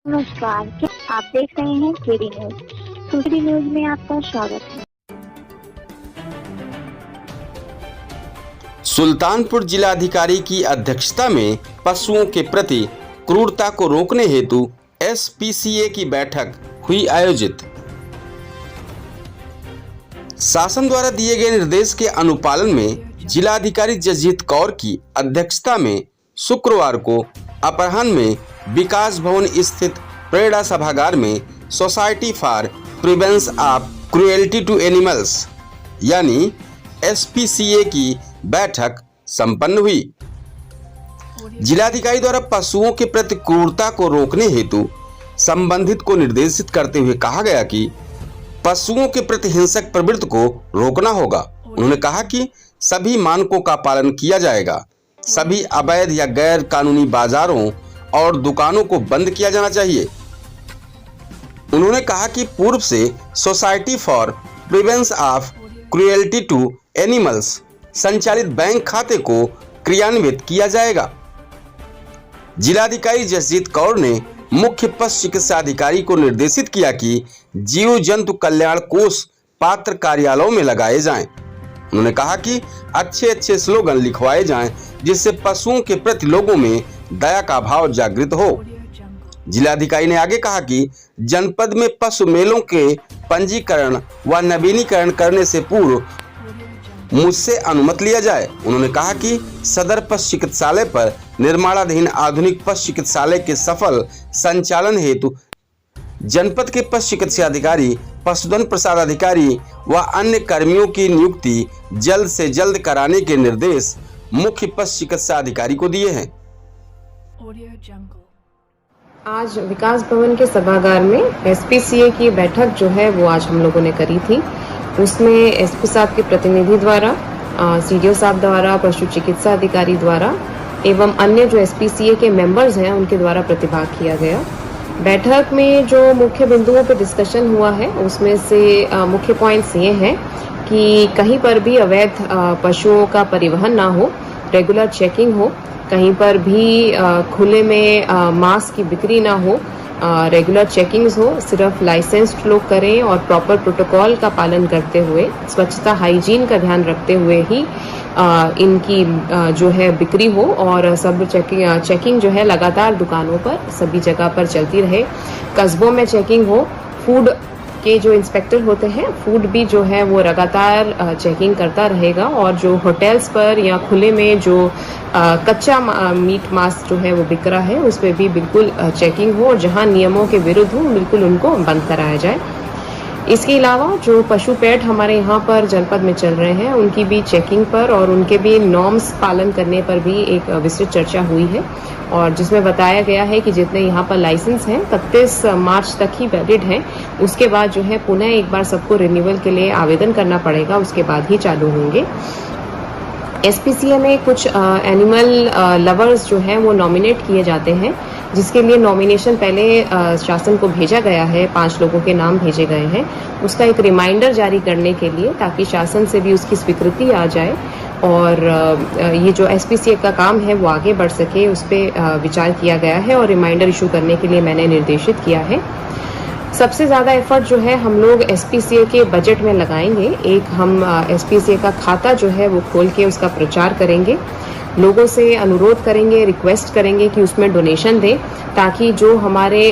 नमस्कार, क्या आप देख रहे हैं केडी न्यूज। केडी न्यूज में आपका स्वागत है। सुल्तानपुर जिलाधिकारी की अध्यक्षता में पशुओं के प्रति क्रूरता को रोकने हेतु एसपीसीए की बैठक हुई आयोजित। शासन द्वारा दिए गए निर्देश के अनुपालन में जिलाधिकारी जसजीत कौर की अध्यक्षता में शुक्रवार को अपराह्न में विकास भवन स्थित प्रेरणा सभागार में society for prevention of cruelty to animals यानी एसपीसीए की बैठक संपन्न हुई। जिलाधिकारी द्वारा पशुओं के प्रति क्रूरता को रोकने हेतु संबंधित को निर्देशित करते हुए कहा गया कि पशुओं के प्रति हिंसक प्रवृत्ति को रोकना होगा। उन्होंने कहा कि सभी मानकों का पालन किया जाएगा, सभी अवैध या गैर कानूनी बाजारों और दुकानों को बंद किया जाना चाहिए। उन्होंने कहा कि पूर्व से society for prevention of cruelty to animals संचालित बैंक खाते को क्रियान्वित किया जाएगा। जिलाधिकारी जसजीत कौर ने मुख्य पशु चिकित्सा अधिकारी को निर्देशित किया कि जीव जंतु कल्याण कोष पात्र कार्यालयों में लगाए जाएं। उन्होंने कहा कि अच्छे स्लोगन लिखवाए जाएं जिससे पशुओं के प्रति लोगों में दया का भाव जागृत हो। जिलाधिकारी ने आगे कहा कि जनपद में पशु मेलों के पंजीकरण व नवीनीकरण करने से पूर्व मुझसे अनुमति लिया जाए। उन्होंने कहा कि सदर पशु चिकित्सालय पर निर्माणाधीन आधुनिक पशु चिकित्सालय के सफल संचालन हेतु जनपद के पशु चिकित्सा अधिकारी, पशुधन प्रसाद अधिकारी व अन्य कर्मियों की नियुक्ति जल्द से जल्द कराने के निर्देश मुख्य पशु चिकित्सा अधिकारी को दिए हैं। आज विकास भवन के सभागार में एसपीसीए की बैठक जो है वो आज हम लोगों ने करी थी। उसमें एसपी साहब के प्रतिनिधि द्वारा, सीडीओ साहब द्वारा, पशु चिकित्सा अधिकारी द्वारा एवं अन्य जो एसपीसीए के मेंबर्स हैं उनके द्वारा प्रतिभाग किया गया। बैठक में जो मुख्य बिंदुओं पर डिस्कशन हुआ है उसमें से मुख्य पॉइंट्स ये हैं कि कहीं पर भी अवैध पशुओं का परिवहन ना हो, रेगुलर चेकिंग हो, कहीं पर भी खुले में मांस की बिक्री ना हो, रेगुलर चेकिंग्स हो, सिर्फ लाइसेंस्ड लोग करें और प्रॉपर प्रोटोकॉल का पालन करते हुए, स्वच्छता हाइजीन का ध्यान रखते हुए ही इनकी जो है बिक्री हो और सब चेकिंग जो है लगातार दुकानों पर सभी जगह पर चलती रहे। कस्बों में चेकिंग हो, फूड के जो इंस्पेक्टर होते हैं, फूड भी जो है वो लगातार चेकिंग करता रहेगा और जो होटल्स पर या खुले में जो कच्चा मीट मांस जो है वो बिक रहा है उस पर भी बिल्कुल चेकिंग हो और जहां नियमों के विरुद्ध हो बिल्कुल उनको बंद कराया जाए। इसके अलावा जो पशु पेट हमारे यहाँ पर जनपद में चल रहे हैं उनकी भी चेकिंग पर और उनके भी नॉर्म्स पालन करने पर भी एक विस्तृत चर्चा हुई है और जिसमें बताया गया है कि जितने यहाँ पर लाइसेंस हैं 31 मार्च तक ही वैलिड हैं। उसके बाद जो है पुनः एक बार सबको रिन्यूअल के लिए आवेदन करना पड़ेगा, उसके बाद ही चालू होंगे। एसपीसीए में कुछ एनिमल लवर्स जो हैं वो नॉमिनेट किए जाते हैं, जिसके लिए नॉमिनेशन पहले शासन को भेजा गया है, 5 लोगों के नाम भेजे गए हैं। उसका एक रिमाइंडर जारी करने के लिए ताकि शासन से भी उसकी स्वीकृति आ जाए और ये जो एसपीसीए का काम है वो आगे बढ़ सके, उस पर विचार किया गया है और रिमाइंडर इशू करने के लिए मैंने निर्देशित किया है। सबसे ज़्यादा एफर्ट जो है हम लोग एसपीसीए के बजट में लगाएंगे। एक हम एसपीसीए का खाता जो है वो खोल के उसका प्रचार करेंगे, लोगों से अनुरोध करेंगे, रिक्वेस्ट करेंगे कि उसमें डोनेशन दें ताकि जो हमारे